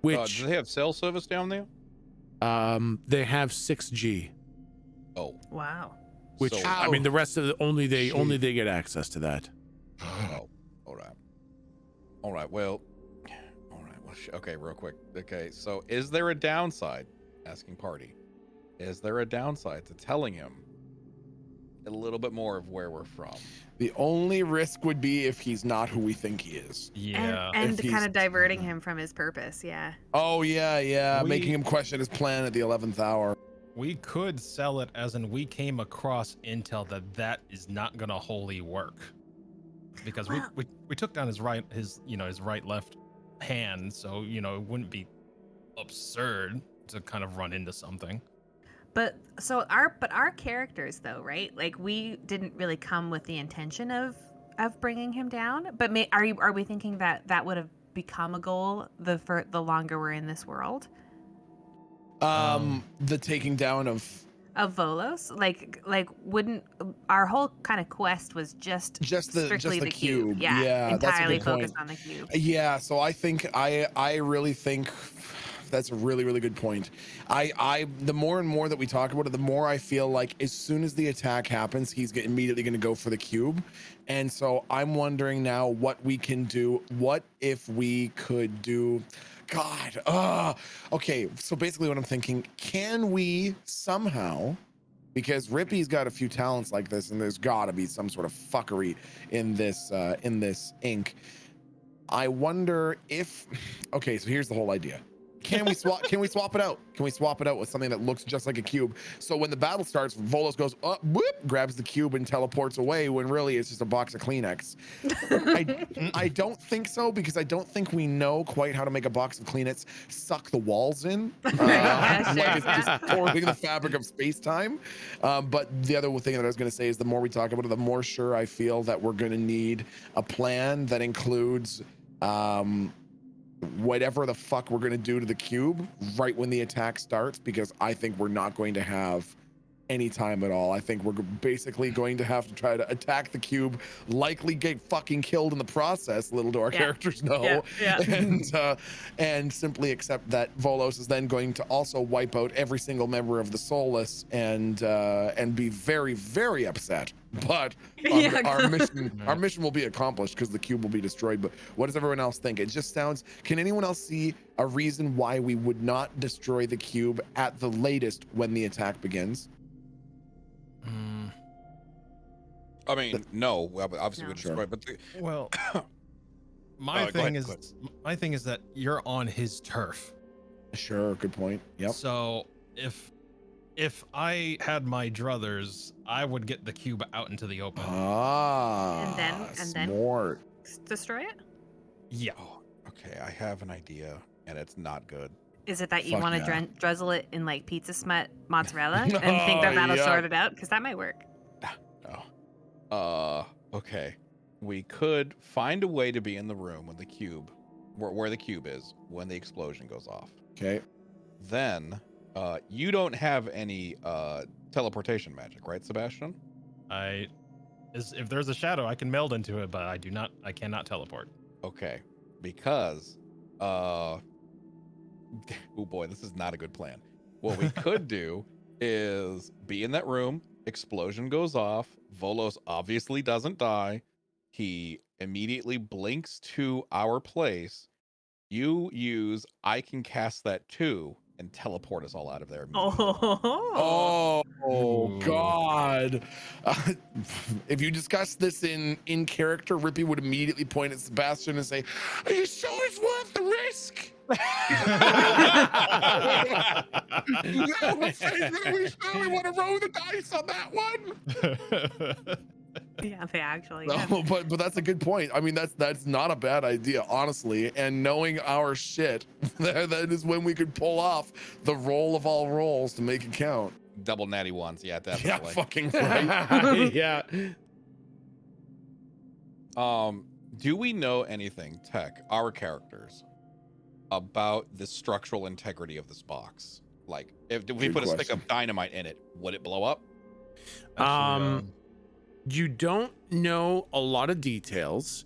Which
Do they have cell service down there?
they have 6G,
Oh,
Wow.
which
So-
I mean the rest of the only they get access to that.
oh, all right. Well, okay, real quick. Okay, so is there a downside? Asking party. Is there a downside to telling him a little bit more of where we're from?
The only risk would be if he's not who we think he is.
Yeah.
And
If he's-
kind of diverting him from his purpose. Yeah.
Oh yeah,
We-
making him question his plan at the 11th hour.
We could sell it as in we came across intel that is not gonna wholly work, because
Well-
we took down his right left hand, so it wouldn't be absurd to kind of run into something.
But our characters though, right? Like we didn't really come with the intention of bringing him down. But are we thinking that would have become a goal for the longer we're in this world
The taking down of
of Volos? Like wouldn't our whole kind of quest was just strictly
the cube.
Yeah,
Yeah, that's a
entirely
good point.
focused on the cube.
Yeah, so I think I really think that's a really, really good point. I the more and more that we talk about it, the more I feel like as soon as the attack happens, he's immediately going to go for the cube. And so I'm wondering now what we can do. What if we could do, God, okay. So basically what I'm thinking, can we somehow, because Rippy's got a few talents like this, and there's gotta be some sort of fuckery in this ink. I wonder if, okay, so here's the whole idea. can we swap? Can we swap it out? Can we swap it out with something that looks just like a cube? So when the battle starts, Volos goes up, whoop, grabs the cube and teleports away. When really it's just a box of Kleenex. I don't think so, because I don't think we know quite how to make a box of Kleenex suck the walls in.
Yeah, sure,
Like it's just pouring the fabric of space time. But the other thing that I was going to say is the more we talk about it, the more sure I feel that we're going to need a plan that includes whatever the fuck we're going to do to the cube right when the attack starts, because I think we're not going to have any time at all. I think we're basically going to have to try to attack the cube, likely get fucking killed in the process, little do our characters know, and simply accept that Volos is then going to also wipe out every single member of the Soulless and be very, very upset. But our mission will be accomplished because the cube will be destroyed. But what does everyone else think? It just sounds, can anyone else see a reason why we would not destroy the cube at the latest when the attack begins?
I mean, no, obviously we destroy, but
well, my thing is that you're on his turf.
Sure, good point. Yep.
So if I had my druthers, I would get the cube out into the open.
And then destroy it.
Yeah.
Oh, okay, I have an idea, and it's not good.
Is it that you want to drizzle it in like pizza smut mozzarella and think that that'll sort it out? Because that might work.
Okay. We could find a way to be in the room when the cube, where the cube is, when the explosion goes off.
Okay.
Then, you don't have any teleportation magic, right, Sebastian?
If there's a shadow, I can meld into it, but I cannot teleport.
Okay. Because, oh boy, this is not a good plan. What we could do is be in that room, explosion goes off, Volos obviously doesn't die, he immediately blinks to our place, you use I can cast that too and teleport us all out of there.
Oh God. If you discuss this in character, Rippy would immediately point at Sebastian and say, "Are you sure it's worth the risk?" No, we really want to roll the dice on that one.
Yeah, they actually.
No, but that's a good point. I mean, that's not a bad idea, honestly. And knowing our shit, that is when we could pull off the roll of all rolls to make it count.
Double natty ones, yeah, definitely.
Yeah, fucking right.
Yeah.
Do we know anything, Tech, our characters, about the structural integrity of this box? Like, if we put a stick of dynamite in it, would it blow up?
You don't know a lot of details.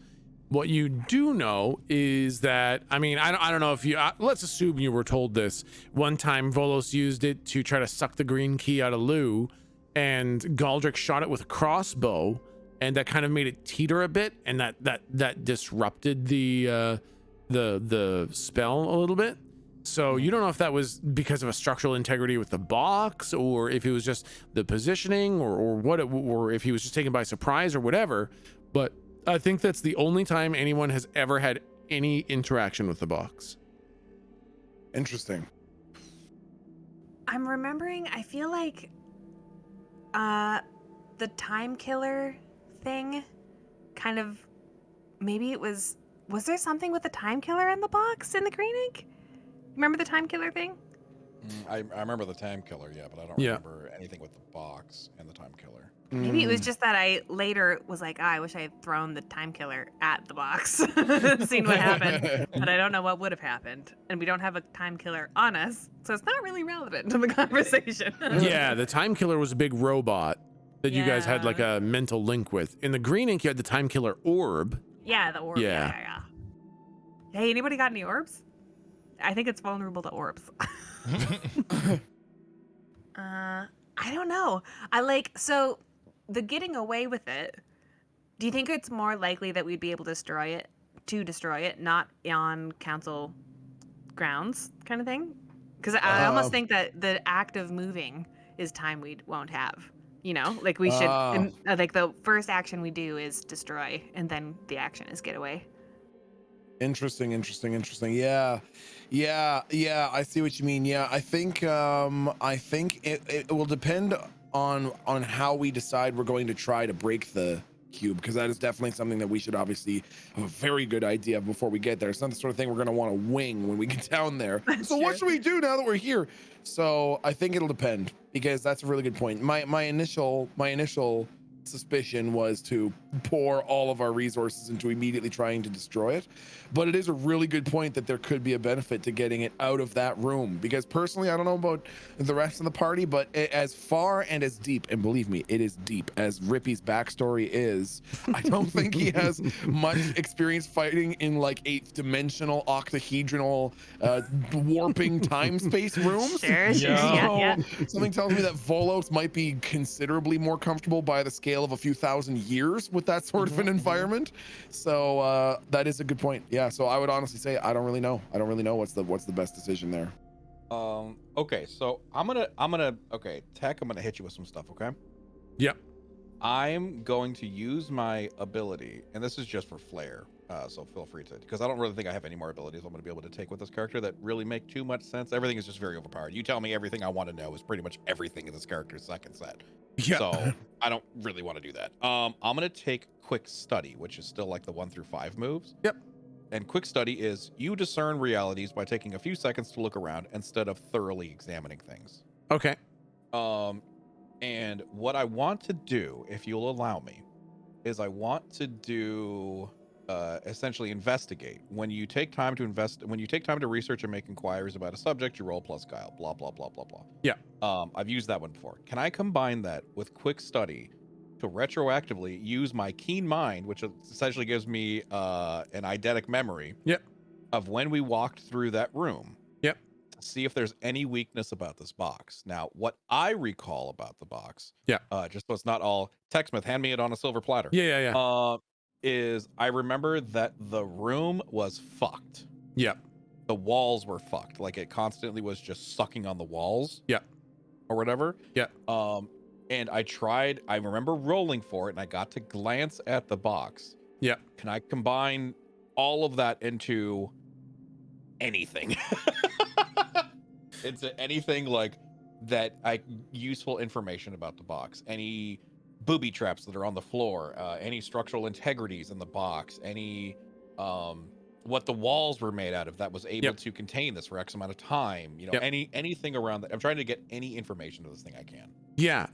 What you do know is that, I mean, I don't know if you, let's assume you were told this. One time Volos used it to try to suck the green key out of Lou, and Galdrick shot it with a crossbow, and that kind of made it teeter a bit, and that disrupted the spell a little bit. So you don't know if that was because of a structural integrity with the box, or if it was just the positioning, or if he was just taken by surprise or whatever. But I think that's the only time anyone has ever had any interaction with the box.
Interesting.
I'm remembering, I feel like the time killer thing kind of, maybe it was there something with the time killer in the box in the green ink? Remember the time killer thing?
I remember the time killer, yeah, but I don't remember anything with the box and the time killer.
Maybe it was just that I later was like, I wish I had thrown the time killer at the box, seen what happened, but I don't know what would have happened. And we don't have a time killer on us, so it's not really relevant to the conversation.
Yeah, the time killer was a big robot that you guys had like a mental link with. In the green ink, you had the time killer orb.
Yeah, the orb. Yeah. Hey, anybody got any orbs? I think it's vulnerable to orbs. I don't know. So the getting away with it, do you think it's more likely that we'd be able to destroy it, not on council grounds kind of thing? Because I almost think that the act of moving is time we won't have. You know, like we should, like the first action we do is destroy, and then the action is get away.
Interesting. Yeah. I see what you mean. Yeah, I think it will depend on how we decide we're going to try to break the cube, because that is definitely something that we should obviously have a very good idea of before we get there. It's not the sort of thing we're going to want to wing when we get down there. So what should we do now that we're here? So I think it'll depend, because that's a really good point. My initial suspicion was to pour all of our resources into immediately trying to destroy it, but it is a really good point that there could be a benefit to getting it out of that room, because personally, I don't know about the rest of the party, but as far and as deep, and believe me, it is deep, as Rippy's backstory is, I don't think he has much experience fighting in like 8th dimensional octahedral warping time space rooms.
Sure. Yeah.
Something tells me that Volos might be considerably more comfortable by the scale of a few thousand years with that sort of an environment. So that is a good point. Yeah. So I would honestly say I don't really know what's the best decision there.
Okay. So okay, Tech, I'm gonna hit you with some stuff. Okay.
Yep.
I'm going to use my ability, and this is just for flair. So feel free to, because I don't really think I have any more abilities I'm going to be able to take with this character that really make too much sense. Everything is just very overpowered. You tell me everything I want to know is pretty much everything in this character's second set.
Yeah.
So I don't really want to do that. I'm going to take Quick Study, which is still like the 1 through 5 moves.
Yep.
And Quick Study is you discern realities by taking a few seconds to look around instead of thoroughly examining things.
Okay.
And what I want to do, if you'll allow me, is I want to do essentially investigate. When you take time to research and make inquiries about a subject, you roll plus guile, blah blah blah blah blah.
Yeah.
I've used that one before. Can I combine that with Quick Study to retroactively use my keen mind, which essentially gives me an eidetic memory?
Yep.
Of when we walked through that room.
Yep.
To see if there's any weakness about this box. Now, what I recall about the box, just so it's not all Techsmith, hand me it on a silver platter.
Yeah.
Is I remember that the room was fucked.
Yep.
The walls were fucked. Like it constantly was just sucking on the walls.
Yeah.
Or whatever.
Yeah.
And I remember rolling for it and I got to glance at the box.
Yeah.
Can I combine all of that into anything? Into anything like that, useful information about the box, any booby traps that are on the floor, any structural integrities in the box, any what the walls were made out of that was able to contain this for X amount of time, anything around that. I'm trying to get any information to this thing I can.
Yeah.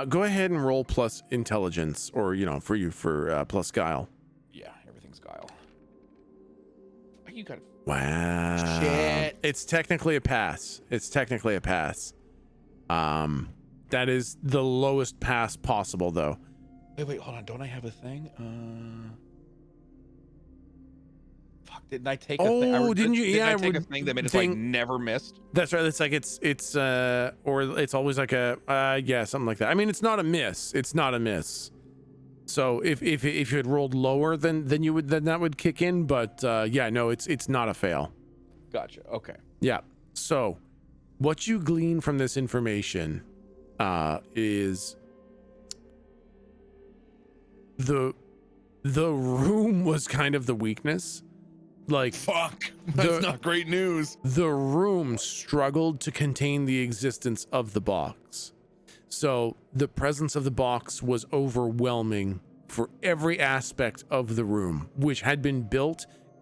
Go ahead and roll plus intelligence, or for plus guile.
Yeah, everything's guile. You got it.
Wow.
Shit.
It's technically a pass. That is the lowest pass possible, though.
Wait, hold on. Don't I have a thing? Fuck, didn't I take a thing?
Oh, didn't you?
Didn't I take a thing that made it like never missed?
That's right. It's like or it's always like a something like that. I mean, it's not a miss. So if you had rolled lower, then that would kick in. But it's not a fail.
Gotcha. Okay.
Yeah. So what you glean from this information is the room was kind of the weakness. Like,
fuck, that's not great news.
The room struggled to contain the existence of the box. So the presence of the box was overwhelming for every aspect of the room, which had been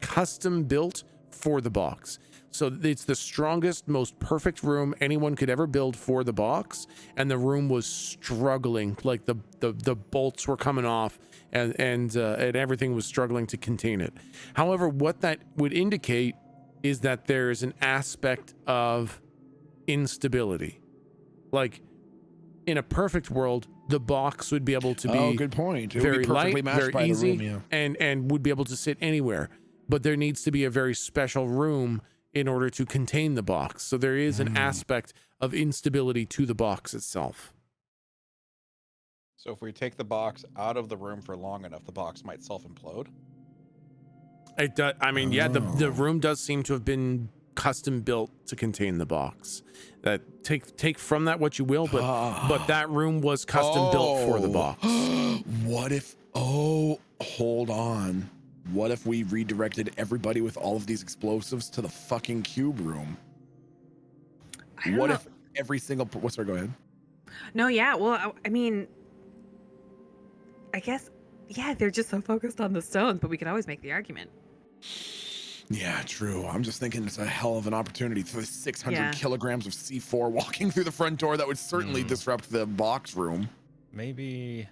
custom built for the box. So it's the strongest, most perfect room anyone could ever build for the box, and the room was struggling, like the bolts were coming off, and everything was struggling to contain it. However, what that would indicate is that there's an aspect of instability. Like in a perfect world, the box would be able to be
good point. It
very
would be perfectly
light,
matched
very
by
easy,
the room,
and would be able to sit anywhere. But there needs to be a very special room in order to contain the box. So there is an aspect of instability to the box itself.
So if we take the box out of the room for long enough, the box might self-implode?
It does. I mean, the room does seem to have been custom built to contain the box. That take from that what you will, but that room was custom built for the box.
What if? Oh, hold on. What if we redirected everybody with all of these explosives to the fucking cube room?
I don't
What
know.
if every single? What's our go ahead?
No, yeah. Well, I mean, I guess, yeah, they're just so focused on the stones, but we could always make the argument.
Yeah, true. I'm just thinking it's a hell of an opportunity for the 600
Yeah.
kilograms of C4 walking through the front door. That would certainly disrupt the box room.
Maybe.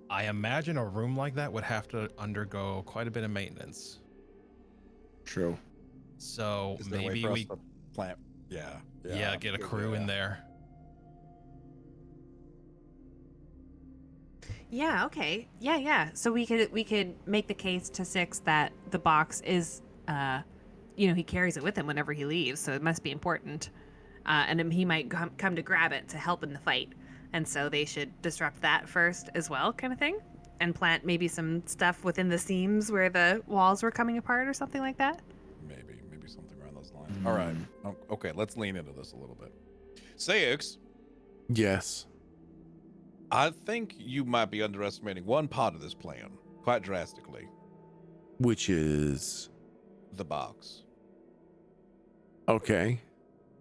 I imagine a room like that would have to undergo quite a bit of maintenance.
True.
So
Is there a way
maybe
for us
we
to plant. Yeah.
get a crew in there.
Yeah, okay. Yeah. So we could make the case to Six that the box is he carries it with him whenever he leaves, so it must be important. And then he might come to grab it to help in the fight. And so they should disrupt that first as well, kind of thing. And plant maybe some stuff within the seams where the walls were coming apart or something like that.
Maybe something around those lines. All right. Okay, let's lean into this a little bit. Sayix,
Yes.
I think you might be underestimating one part of this plan quite drastically.
Which is
The box.
okay.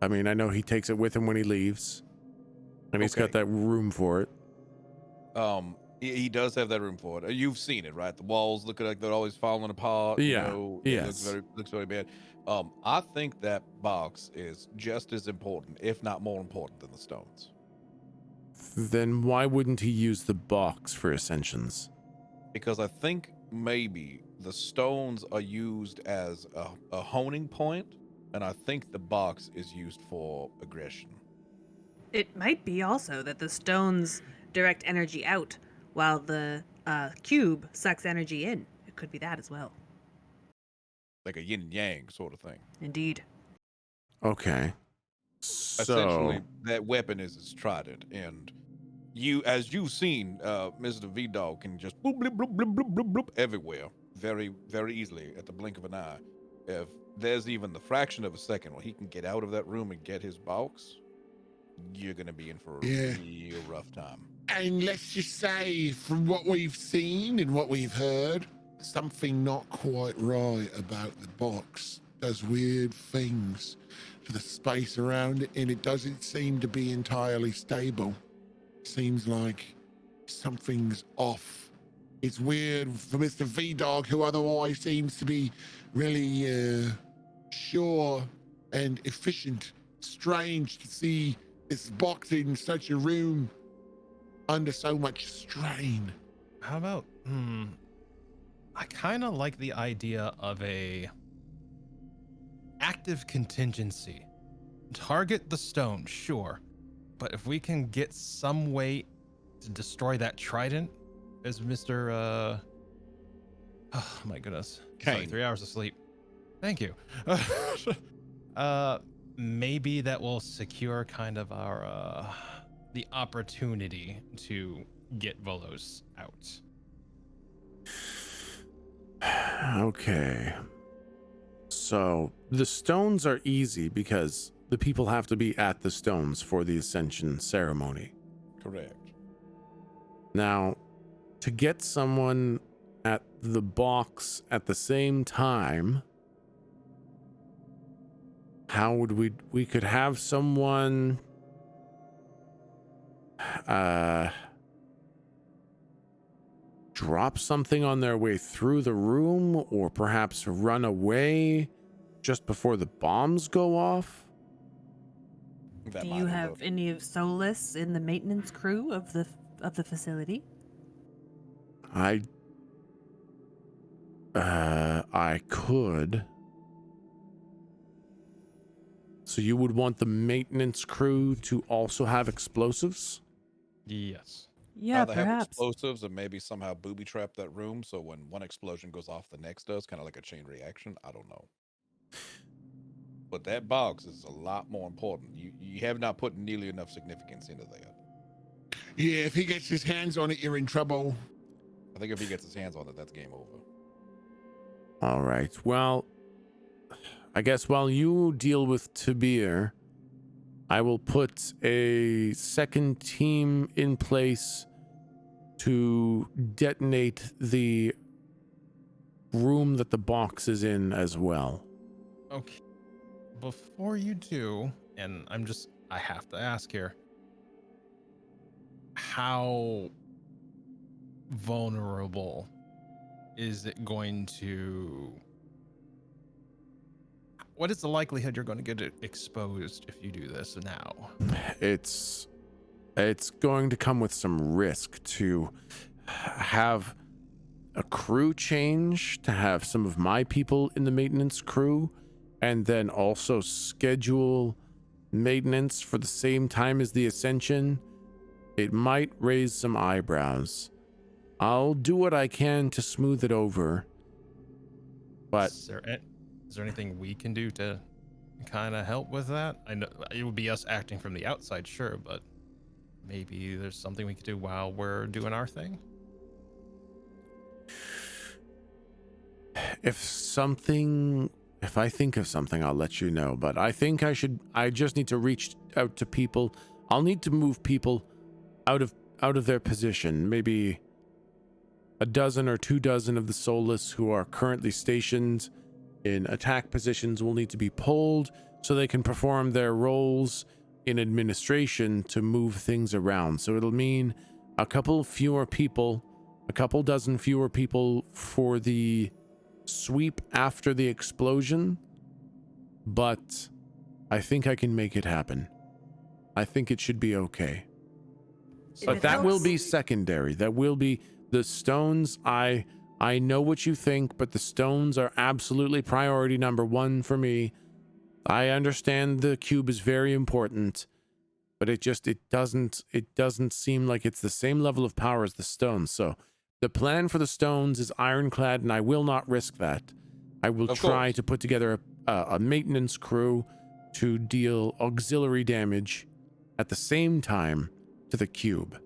I mean, I know he takes it with him when he leaves, and he's got
Okay.
that room for it.
He does have that room for it. You've seen it, right? The walls look like they're always falling apart.
Yeah,
You know,
yes.
It looks very bad. I think that box is just as important, if not more important, than the stones.
Then why wouldn't he use the box for ascensions?
Because I think maybe the stones are used as a honing point, and I think the box is used for aggression.
It might be also that the stones direct energy out while the cube sucks energy in. It could be that as well.
Like a yin and yang sort of thing.
Indeed.
Okay.
Essentially,
So
that weapon is his trident, and as you've seen, Mr. V-Dog can just bloop, bloop, bloop, bloop, bloop, bloop, bloop everywhere very, very easily at the blink of an eye. If there's even the fraction of a second where he can get out of that room and get his box, you're going to be in for a
Yeah.
real rough time.
And let's just say, from what we've seen and what we've heard, something not quite right about the box. Does weird things to the space around it, and it doesn't seem to be entirely stable. Seems like something's off. It's weird for Mr. V-Dog, who otherwise seems to be really sure and efficient. Strange to see this box in such a room under so much strain.
How about I kind of like the idea of a active contingency. Target the stone, sure, but if we can get some way to destroy that trident, as Mr. Oh my goodness, sorry,
Kane.
3 hours of sleep. Thank you. Maybe that will secure kind of our the opportunity to get Volos out.
okay. So the stones are easy because the people have to be at the stones for the ascension ceremony.
Correct.
Now, to get someone at the box at the same time, how would we could have someone drop something on their way through the room, or perhaps run away just before the bombs go off.
That
Do
might
you
have
have
worked.
any of Solus in the maintenance crew of the facility?
I could. So you would want the maintenance crew to also have explosives?
Yes.
Yeah,
Either have
perhaps.
explosives and maybe somehow booby trap that room so when one explosion goes off, the next does, kind of like a chain reaction. I don't know. But that box is a lot more important. You have not put nearly enough significance into that.
Yeah, if he gets his hands on it, you're in trouble.
I think if he gets his hands on it, that's game over.
All right. Well, I guess while you deal with Tabir, I will put a second team in place to detonate the room that the box is in as well.
Okay. Before you do, and I have to ask here, how vulnerable is it going to... What is the likelihood you're going to get exposed if you do this now?
It's going to come with some risk to have a crew change, to have some of my people in the maintenance crew, and then also schedule maintenance for the same time as the ascension. It might raise some eyebrows. I'll do what I can to smooth it over, but
Is there anything we can do to kind of help with that? I know it would be us acting from the outside, sure, but maybe there's something we could do while we're doing our thing.
If I think of something, I'll let you know, but I think I just need to reach out to people. I'll need to move people out of their position. Maybe a dozen or 2 dozen of the soulless who are currently stationed in attack positions will need to be pulled so they can perform their roles in administration to move things around. So it'll mean a couple dozen fewer people for the sweep after the explosion, but I think I can make it happen. I think it should be okay. But that will be secondary. That will be the stones. I know what you think, but the stones are absolutely priority number 1 for me. I understand the cube is very important, but it doesn't seem like it's the same level of power as the stones. So the plan for the stones is ironclad, and I will not risk that. I will try to put together a maintenance crew to deal auxiliary damage at the same time to the cube.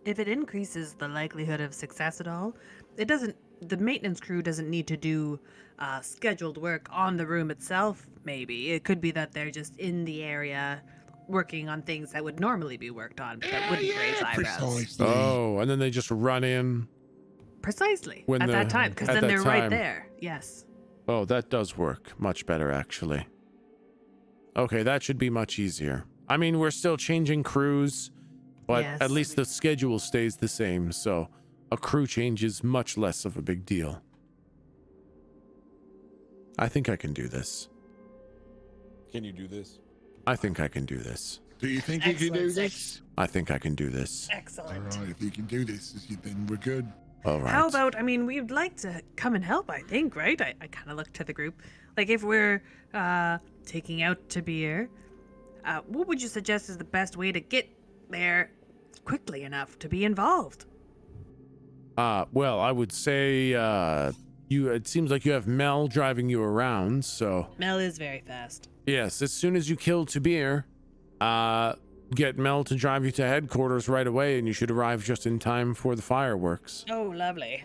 If it increases the likelihood of success at all, the maintenance crew doesn't need to do scheduled work on the room itself, maybe. It could be that they're just in the area working on things that would normally be worked on, but that wouldn't raise eyebrows.
Precisely.
Oh, and then they just run in.
Precisely.
When
at that
the-
time, because
at
then
that
they're
time.
right there. Yes.
Oh, that does work much better, actually. Okay, that should be much easier. I mean, we're still changing crews, but
Yes.
at least the schedule stays the same, so a crew change is much less of a big deal. I think I can do this.
Can you do this?
I think I can do this.
Do you think you can do
Excellent,
this?
I think I can do this.
All
Excellent.
right, if you can do this, then we're good.
All right.
How about, we'd like to come and help, I think, right? I kind of look to the group. Like, if we're taking out Tabir, what would you suggest is the best way to get there quickly enough to be involved?
Well, I would say it seems like you have Mel driving you around, so
Mel is very fast.
yes, as soon as you kill Tabir, get Mel to drive you to headquarters right away, and you should arrive just in time for the fireworks.
Oh, lovely.